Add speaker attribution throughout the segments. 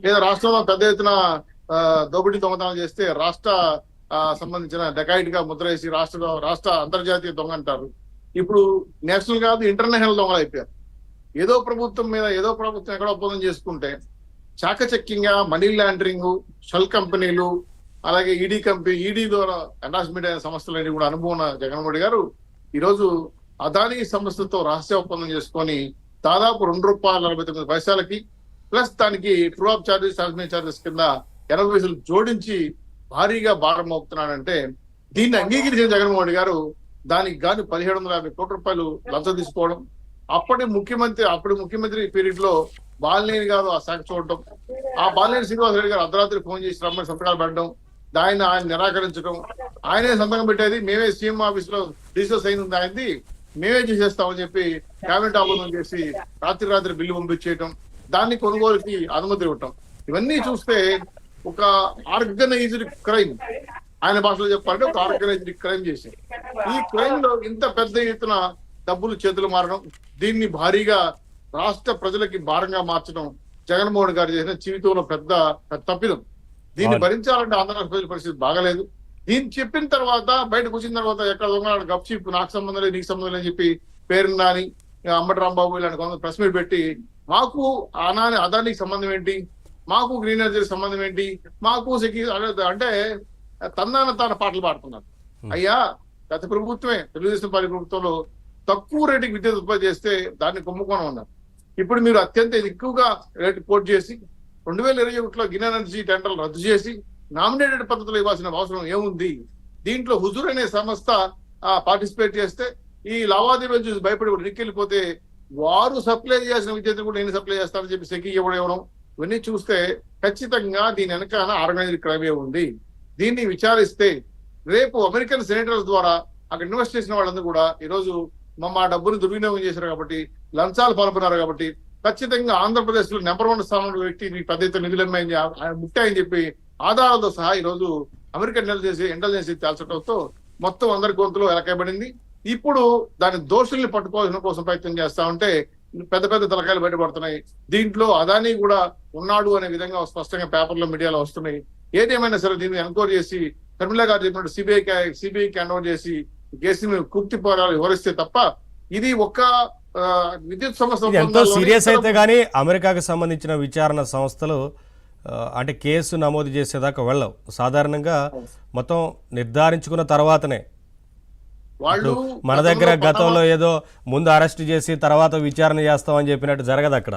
Speaker 1: లేదా రాష్ట్రంలో పెద్ద ఎత్తున దోపిడీ దొంగతనాలు చేస్తే రాష్ట్ర సంబంధించిన డెకాయిట్ గా ముద్ర వేసి రాష్ట్ర అంతర్జాతీయ దొంగ అంటారు. ఇప్పుడు నేషనల్ కాదు ఇంటర్నేషనల్ దొంగలు అయిపోయారు. ఏదో ప్రభుత్వం ఎక్కడో ఒప్పందం చేసుకుంటే చాకచక్యంగా మనీ లాండరింగ్, షెల్ కంపెనీలు, అలాగే ఈడీ ద్వారా ఎండార్స్మెంట్ అయిన సంస్థలన్నీ కూడా అనుభవం ఉన్న జగన్మోహన్ రెడ్డి గారు ఈరోజు అదానీ సంస్థతో రహస్య ఒప్పందం చేసుకొని దాదాపు ₹2.49 ప్లస్ దానికి true of charges, transmission charges కింద 80 పైసలు జోడించి భారీగా భారం మోపుతున్నాడంటే దీన్ని అంగీకరించిన జగన్మోహన్ రెడ్డి గారు దానికి గాను ₹1750 కోట్ల లంచం తీసుకోవడం, అప్పటి ముఖ్యమంత్రి పీరియడ్ లో బాలినేని గారు ఆ శాఖ చూడటం, ఆ బాలినేని శ్రీనివాసరెడ్డి గారు అర్ధరాత్రి ఫోన్ చేసి రమ్మని సంతకాలు పెట్టడం, ఆయన నిరాకరించడం, ఆయనే సంతకం పెట్టేది మేమే సీఎం ఆఫీస్ లో డిజిటల్ సైన్ ఉంది ఆయనది, మేమే చేసేస్తామని చెప్పి కేబినెట్ ఆమోదం చేసి రాత్రి బిల్లు పంపించేయటం, దాన్ని కొనుగోలుకి అనుమతి ఇవ్వటం, ఇవన్నీ చూస్తే ఒక ఆర్గనైజ్డ్ క్రైమ్, ఆయన భాషలో చెప్పాలంటే ఒక ఆర్గనైజ్డ్ క్రైమ్ చేసి ఈ క్రైమ్ లో ఇంత పెద్ద ఎత్తున డబ్బులు చేతులు మారడం, దీన్ని భారీగా రాష్ట్ర ప్రజలకి భారంగా మార్చడం జగన్మోహన్ గారు చేసిన జీవితంలో పెద్ద తప్పిదం. దీన్ని భరించాలంటే ఆంధ్రప్రదేశ్ ప్రజల పరిస్థితి బాగలేదు. దీన్ని చెప్పిన తర్వాత బయటకు వచ్చిన తర్వాత ఎక్కడ దొంగ గప్చిప్ నాకు సంబంధం లేదు నీకు సంబంధం లేదని చెప్పి పేరుని నాని, అంబటి రాంబాబు ఇలాంటి కొంత ప్రెస్ మీట్ పెట్టి మాకు అదానికి సంబంధం ఏంటి, మాకు గ్రీన్ ఎనర్జీకి సంబంధం ఏంటి, మాకు అంటే తాన పాటలు పాడుతున్నారు. అయ్యా గత ప్రభుత్వమే తెలుగుదేశం పార్టీ ప్రభుత్వంలో తక్కువ రేటుకి విద్యుత్ ఉత్పత్తి చేస్తే దాన్ని కుంభకోణం ఉన్నారు. ఇప్పుడు మీరు అత్యంత ఎక్కువగా రేటు కోట్ చేసి 2021లో గ్రీన్ ఎనర్జీ టెండర్లు రద్దు చేసి నామినేటెడ్ పద్ధతిలో ఇవ్వాల్సిన అవసరం ఏముంది? దీంట్లో హుజూర్ అనే సంస్థ పార్టిసిపేట్ చేస్తే ఈ లావాదేవీలు చూసి భయపడి నిక్కెళ్ళిపోతే వారు సప్లై చేయాల్సిన విద్యుత్ కూడా నేను సప్లై చేస్తానని చెప్పి సెకి ఇవ్వడం, ఇవన్నీ చూస్తే ఖచ్చితంగా దీని వెనకాల ఆర్గనైజ్డ్ క్రైమే ఉంది. దీన్ని విచారిస్తే రేపు అమెరికన్ సెనేటర్స్ ద్వారా అక్కడ ఇన్వెస్ట్ చేసిన వాళ్ళందరూ కూడా ఈరోజు మా డబ్బును దుర్వినియోగం చేశారు కాబట్టి, లంచాలు పాల్పొన్నారు కాబట్టి ఖచ్చితంగా ఆంధ్రప్రదేశ్ లో నెంబర్ 1 స్థానంలో వ్యక్తి పెద్ద ఎత్తున నిధులు ముట్టాయని చెప్పి ఆధారాలతో సహా ఈ రోజు అమెరికన్ ఇంటెలిజెన్స్ తేల్చడంతో మొత్తం అందరి గొంతులో ఎలకబడింది. ఇప్పుడు దాని దోషుల్ని పట్టుకోవాల్సిన కోసం ప్రయత్నం చేస్తా ఉంటే పెద్ద తలకాయలు బయటపడుతున్నాయి. దీంట్లో అదానీ కూడా ఉన్నాడు అనే విధంగా స్పష్టంగా పేపర్లో మీడియాలో వస్తున్నాయి. ఏదేమైనా సరే దీన్ని ఎంక్వైరీ చేసి షర్మిల గారు చెప్పినట్టు సిబిఐకి హ్యాండ్ ఓవర్ చేసి కేసుని పూర్తి పోరాలు వివరిస్తే తప్ప ఇది ఒక్క విద్యుత్ సంస్థ
Speaker 2: ఎంతో సీరియస్ అయితే కానీ అమెరికాకు సంబంధించిన విచారణ సంస్థలు అంటే కేసు నమోదు చేసేదాకా వెళ్ళవు. సాధారణంగా మొత్తం నిర్ధారించుకున్న తర్వాతనే,
Speaker 1: వాళ్ళు
Speaker 2: మన దగ్గర గతంలో ఏదో ముందు అరెస్ట్ చేసి తర్వాత విచారణ చేస్తామని చెప్పినట్టు జరగదు అక్కడ.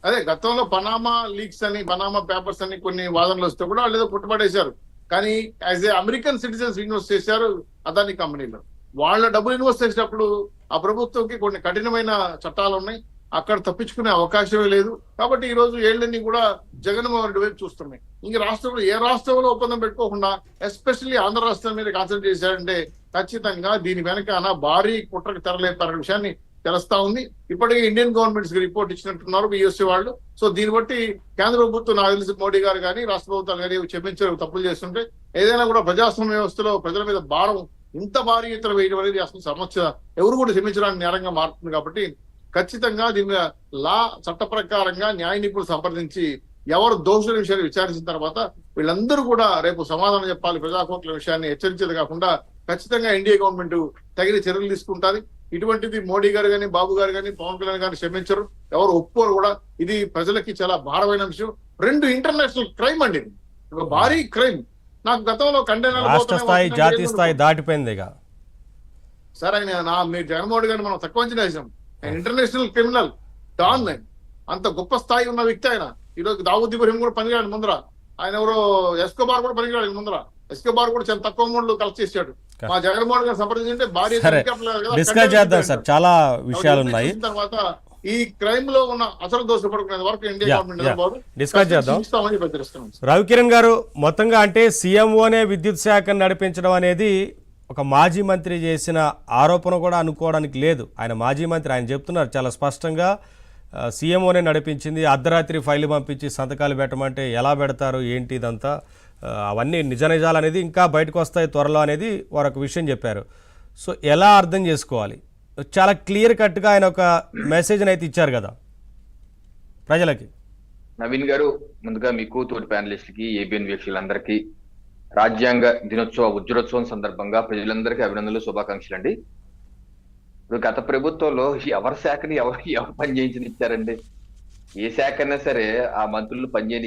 Speaker 1: అదే గతంలో పనామా లీక్స్ అని, పనామా పేపర్స్ అని కొన్ని వాదనలు వస్తే కూడా వాళ్ళు ఏదో పుట్టుబడేశారు. కానీ as a American citizens invest చేశారు అదాని కంపెనీలో. వాళ్ళ డబ్బులు ఇన్వెస్ట్ చేసినప్పుడు ఆ ప్రభుత్వంకి కొన్ని కఠినమైన చట్టాలు ఉన్నాయి, అక్కడ తప్పించుకునే అవకాశమే లేదు. కాబట్టి ఈ రోజు ఏళ్ళని కూడా జగన్మోహన్ రెడ్డి వైపు చూస్తున్నాయి. ఇంక రాష్ట్రంలో ఏ రాష్ట్రంలో ఒప్పందం పెట్టుకోకుండా ఎస్పెషల్లీ ఆంధ్ర రాష్ట్రం మీద కాన్సన్ట్రేట్ చేశారంటే ఖచ్చితంగా దీని వెనకాల భారీ కుట్రకు తెరలేపారనే విషయాన్ని తెలుస్తా ఉంది. ఇప్పటికే ఇండియన్ గవర్నమెంట్స్ రిపోర్ట్ ఇచ్చినట్టున్నారు బిఎస్సీ వాళ్ళు. సో దీన్ని బట్టి కేంద్ర ప్రభుత్వం నాకు తెలిసి మోడీ గారు కానీ రాష్ట్ర ప్రభుత్వాలు కానీ క్షమించారు తప్పులు చేస్తుంటే. ఏదైనా కూడా ప్రజాస్వామ్య వ్యవస్థలో ప్రజల మీద భారం ఇంత భారీ ఎత్తున వేయడం అనేది అసలు సమస్య ఎవరు కూడా క్షమించడానికి నేరంగా మారుతుంది. కాబట్టి ఖచ్చితంగా దీని మీద చట్ట ప్రకారంగా న్యాయ నిపుణులు సంప్రదించి ఎవరు దోషుల విషయాన్ని విచారించిన తర్వాత వీళ్ళందరూ కూడా రేపు సమాధానం చెప్పాలి. ప్రజాకోట్ల విషయాన్ని హెచ్చరించేది కాకుండా ఖచ్చితంగా ఎన్డీఏ గవర్నమెంట్ తగిన చర్యలు తీసుకుంటారు. ఇటువంటిది మోడీ గారు కానీ, బాబు గారు కానీ, పవన్ కళ్యాణ్ గారిని క్షమించరు, ఎవరు ఒప్పుకోరు కూడా. ఇది ప్రజలకి చాలా భారమైన విషయం. 2 ఇంటర్నేషనల్ క్రైమ్ అండి, ఒక భారీ క్రైమ్. నాకు గతంలో
Speaker 2: రాష్ట్ర స్థాయి జాతీయ స్థాయి దాటిపోయింది.
Speaker 1: సార్ ఆయన మీరు జగన్మోహన్ గారిని మనం తక్కువ అంచనా వేసాం. ఆయన ఇంటర్నేషనల్ క్రిమినల్ డాన్, అంత గొప్ప స్థాయి ఉన్న వ్యక్తి ఆయన. ఈరోజు దావూద్ ఇబ్రహీం కూడా పనికిరాడు ముందర, ఆయన ఎవరో ఎస్కోబార్ కూడా పనికిరాడు ముందర. ఎస్కోబార్ కూడా చాలా తక్కువ అమౌంట్ లో కలెక్ట్ చేశాడు. మా జగన్మోహన్ గారు సంప్రదించే భారీ
Speaker 2: డిస్కస్ చేద్దాం సార్, చాలా విషయాలు ఉన్నాయి.
Speaker 1: తర్వాత ఈ క్రైమ్ లో ఉన్న అసలు దోషులు పడుకునే వరకు ఇండియా గవర్నమెంట్
Speaker 2: డిస్కస్ చేద్దాం. రవికిరణ్ గారు, మొత్తంగా అంటే సీఎంఓనే విద్యుత్ శాఖను నడిపించడం అనేది ఒక మాజీ మంత్రి చేసిన ఆరోపణ కూడా అనుకోవడానికి లేదు. ఆయన మాజీ మంత్రి, ఆయన చెప్తున్నారు చాలా స్పష్టంగా సీఎంఓనే నడిపించింది, అర్ధరాత్రి ఫైలు పంపించి సంతకాలు పెట్టమంటే ఎలా పెడతారు ఏంటి ఇదంతా, అవన్నీ నిజాలు అనేది ఇంకా బయటకు వస్తాయి త్వరలో అనేది వారు ఒక విషయం చెప్పారు. సో ఎలా అర్థం చేసుకోవాలి? చాలా క్లియర్ కట్గా ఆయన ఒక మెసేజ్ని అయితే ఇచ్చారు కదా ప్రజలకి.
Speaker 3: నవీన్ గారు, ముందుగా మీకు తోటి ప్యానలిస్టులకి ఏబిఎన్ వీక్షకులందరికీ రాజ్యాంగ దినోత్సవ వజ్రోత్సవం సందర్భంగా ప్రజలందరికీ అభినందనలు, శుభాకాంక్షలు అండి. ఇప్పుడు గత ప్రభుత్వంలో ఎవరి శాఖని ఎవరు పని చేయించనిచ్చారండి? ఏ శాఖ అయినా సరే ఆ మంత్రులు పనిచేయని